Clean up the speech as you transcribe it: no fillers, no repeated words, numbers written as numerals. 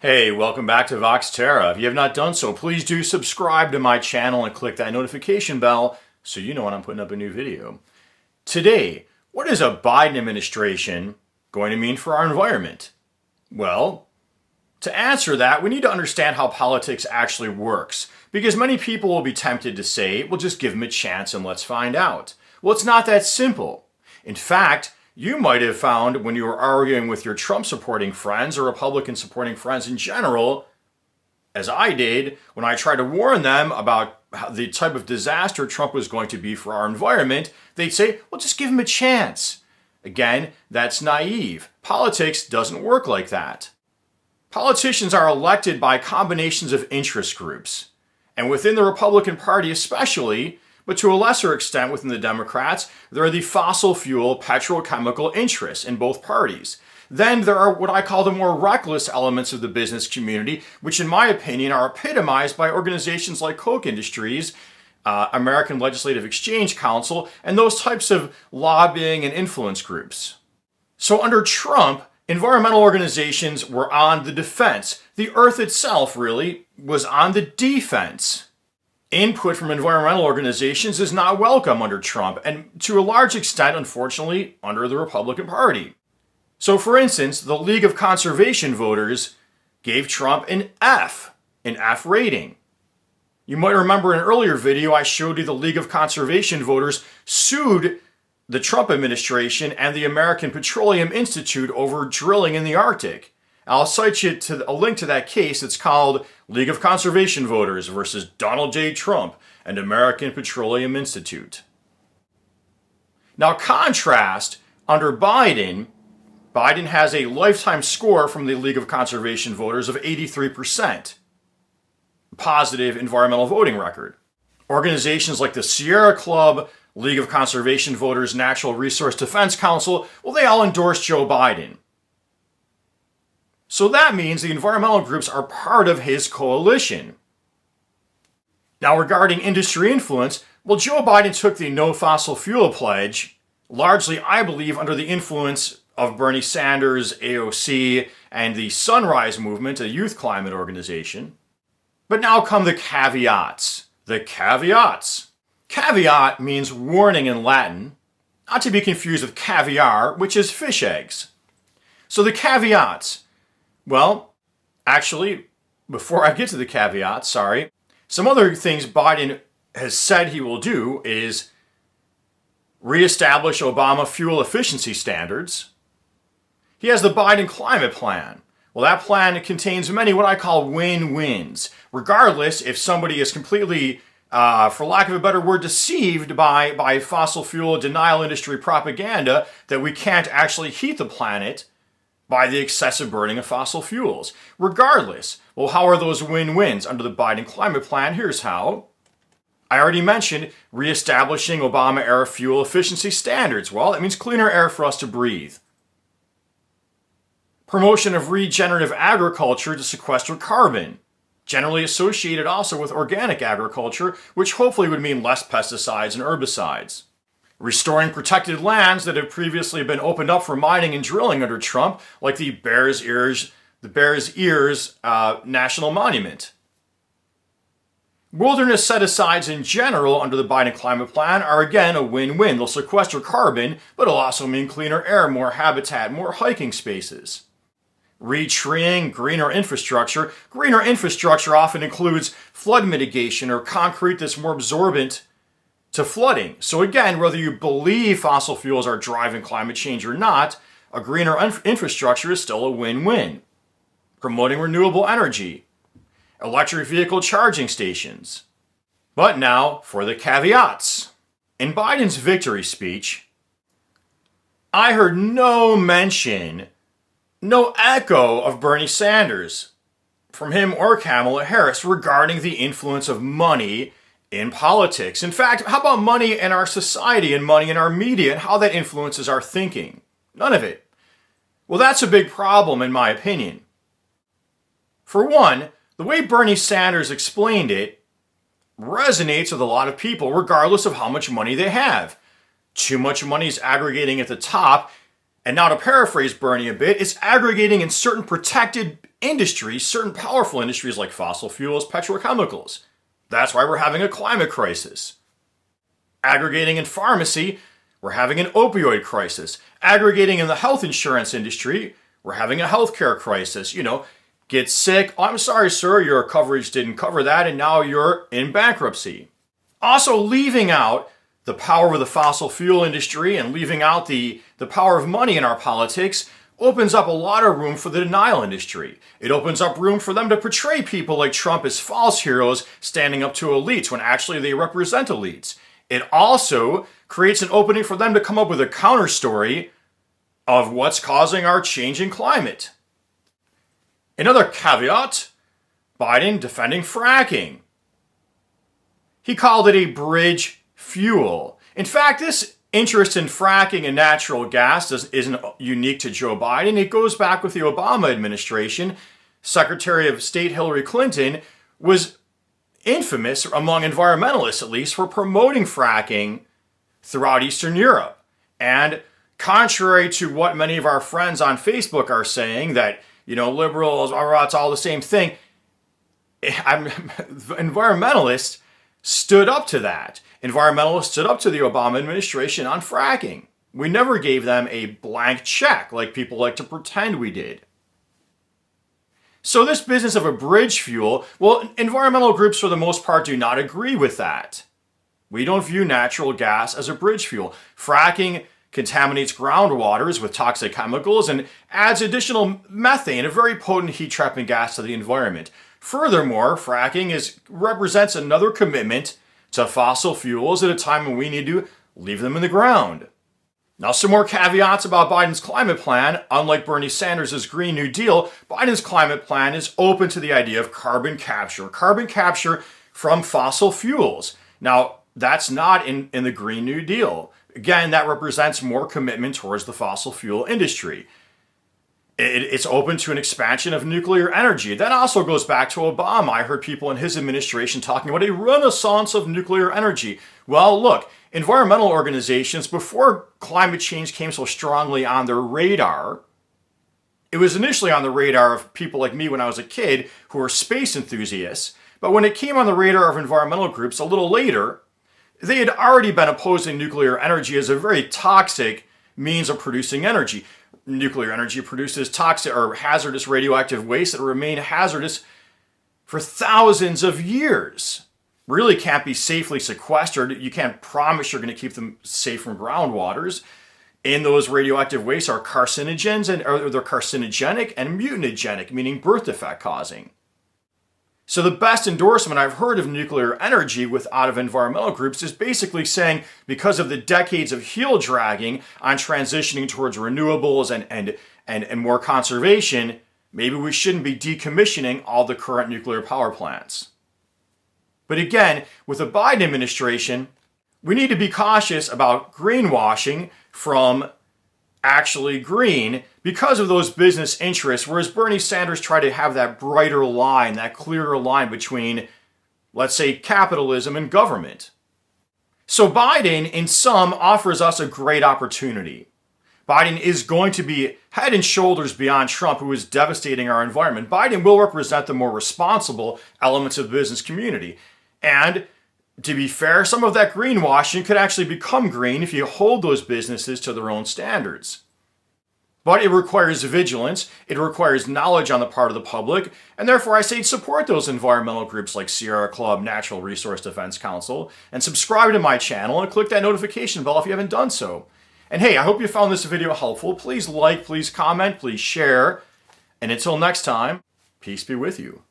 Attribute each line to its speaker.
Speaker 1: Hey, welcome back to Vox Terra. If you have not done so, please do subscribe to my channel and click that notification bell so you know when I'm putting up a new video. Today, what is a Biden administration going to mean for our environment? Well, to answer that, we need to understand how politics actually works, because many people will be tempted to say, well, just give him a chance and let's find out. Well, it's not that simple. In fact, you might have found when you were arguing with your Trump-supporting friends or Republican-supporting friends in general, as I did, when I tried to warn them about the type of disaster Trump was going to be for our environment, they'd say, well, just give him a chance. Again, that's naive. Politics doesn't work like that. Politicians are elected by combinations of interest groups. And within the Republican Party especially, but to a lesser extent within the Democrats, there are the fossil fuel petrochemical interests in both parties. Then there are what I call the more reckless elements of the business community, which in my opinion are epitomized by organizations like Koch Industries, American Legislative Exchange Council, and those types of lobbying and influence groups. So under Trump, environmental organizations were on the defense. The earth itself, really, was on the defense. Input from environmental organizations is not welcome under Trump, and to a large extent, unfortunately, under the Republican Party. So for instance, the League of Conservation Voters gave Trump an F rating. You might remember in an earlier video I showed you the League of Conservation Voters sued the Trump administration and the American Petroleum Institute over drilling in the Arctic. I'll cite you to a link to that case. It's called League of Conservation Voters versus Donald J. Trump and American Petroleum Institute. Now contrast, under Biden has a lifetime score from the League of Conservation Voters of 83%. Positive environmental voting record. Organizations like the Sierra Club, League of Conservation Voters, Natural Resource Defense Council, well, they all endorse Joe Biden. So that means the environmental groups are part of his coalition. Now regarding industry influence, well, Joe Biden took the no fossil fuel pledge, largely, I believe, under the influence of Bernie Sanders, AOC, and the Sunrise Movement, a youth climate organization. But now come the caveats. The caveats. Caveat means warning in Latin, not to be confused with caviar, which is fish eggs. So the caveats. Well, actually, before I get to the caveats, some other things Biden has said he will do is reestablish Obama fuel efficiency standards. He has the Biden climate plan. Well, that plan contains many what I call win-wins. Regardless, if somebody is completely, for lack of a better word, deceived by fossil fuel denial industry propaganda that we can't actually heat the planet by the excessive burning of fossil fuels. Regardless, well, how are those win-wins under the Biden climate plan? Here's how. I already mentioned reestablishing Obama-era fuel efficiency standards. Well, that means cleaner air for us to breathe. Promotion of regenerative agriculture to sequester carbon, generally associated also with organic agriculture, which hopefully would mean less pesticides and herbicides. Restoring protected lands that have previously been opened up for mining and drilling under Trump, like the Bears Ears National Monument. Wilderness set-asides in general under the Biden climate plan are again a win-win. They'll sequester carbon, but it'll also mean cleaner air, more habitat, more hiking spaces. Retreeing, greener infrastructure. Greener infrastructure often includes flood mitigation or concrete that's more absorbent to flooding. So again, whether you believe fossil fuels are driving climate change or not, a greener infrastructure is still a win-win. Promoting renewable energy. Electric vehicle charging stations. But now for the caveats. In Biden's victory speech, I heard no mention, no echo of Bernie Sanders from him or Kamala Harris regarding the influence of money in politics. In fact, how about money in our society and money in our media and how that influences our thinking? None of it. Well, that's a big problem in my opinion. For one, the way Bernie Sanders explained it resonates with a lot of people regardless of how much money they have. Too much money is aggregating at the top, and now to paraphrase Bernie a bit, it's aggregating in certain protected industries, certain powerful industries like fossil fuels, petrochemicals. That's why we're having a climate crisis. Aggregating in pharmacy, we're having an opioid crisis. Aggregating in the health insurance industry, we're having a healthcare crisis. Get sick, oh, I'm sorry, sir, your coverage didn't cover that, and now you're in bankruptcy. Also, leaving out the power of the fossil fuel industry and leaving out the power of money in our politics opens up a lot of room for the denial industry. It opens up room for them to portray people like Trump as false heroes standing up to elites when actually they represent elites. It also creates an opening for them to come up with a counter story of what's causing our changing climate. Another caveat, Biden defending fracking. He called it a bridge fuel. In fact, this interest in fracking and natural gas isn't unique to Joe Biden. It goes back with the Obama administration. Secretary of State Hillary Clinton was infamous, among environmentalists at least, for promoting fracking throughout Eastern Europe. And contrary to what many of our friends on Facebook are saying, that, liberals, it's all the same thing, environmentalists stood up to that. Environmentalists stood up to the Obama administration on fracking. We never gave them a blank check like people like to pretend we did. So this business of a bridge fuel, well, environmental groups for the most part do not agree with that. We don't view natural gas as a bridge fuel. Fracking contaminates groundwaters with toxic chemicals and adds additional methane, a very potent heat-trapping gas to the environment. Furthermore, fracking represents another commitment to fossil fuels at a time when we need to leave them in the ground. Now, some more caveats about Biden's climate plan. Unlike Bernie Sanders' Green New Deal, Biden's climate plan is open to the idea of carbon capture from fossil fuels. Now, that's not in the Green New Deal. Again, that represents more commitment towards the fossil fuel industry. It's open to an expansion of nuclear energy. That also goes back to Obama. I heard people in his administration talking about a renaissance of nuclear energy. Well, look, environmental organizations, before climate change came so strongly on their radar, it was initially on the radar of people like me when I was a kid who were space enthusiasts. But when it came on the radar of environmental groups a little later, they had already been opposing nuclear energy as a very toxic means of producing energy. Nuclear energy produces toxic or hazardous radioactive waste that remain hazardous for thousands of years. Really can't be safely sequestered. You can't promise you're going to keep them safe from groundwaters. And those radioactive wastes are carcinogens, or they're carcinogenic and mutagenic, meaning birth defect causing. So the best endorsement I've heard of nuclear energy out of environmental groups is basically saying, because of the decades of heel dragging on transitioning towards renewables and more conservation, maybe we shouldn't be decommissioning all the current nuclear power plants. But again, with the Biden administration, we need to be cautious about greenwashing from actually green because of those business interests, whereas Bernie Sanders tried to have that brighter line, that clearer line between, let's say, capitalism and government. So Biden, in sum, offers us a great opportunity. Biden is going to be head and shoulders beyond Trump, who is devastating our environment. Biden will represent the more responsible elements of the business community. And to be fair, some of that greenwashing could actually become green if you hold those businesses to their own standards. But it requires vigilance, it requires knowledge on the part of the public, and therefore I say support those environmental groups like Sierra Club, Natural Resource Defense Council, and subscribe to my channel and click that notification bell if you haven't done so. And hey, I hope you found this video helpful. Please like, please comment, please share, and until next time, peace be with you.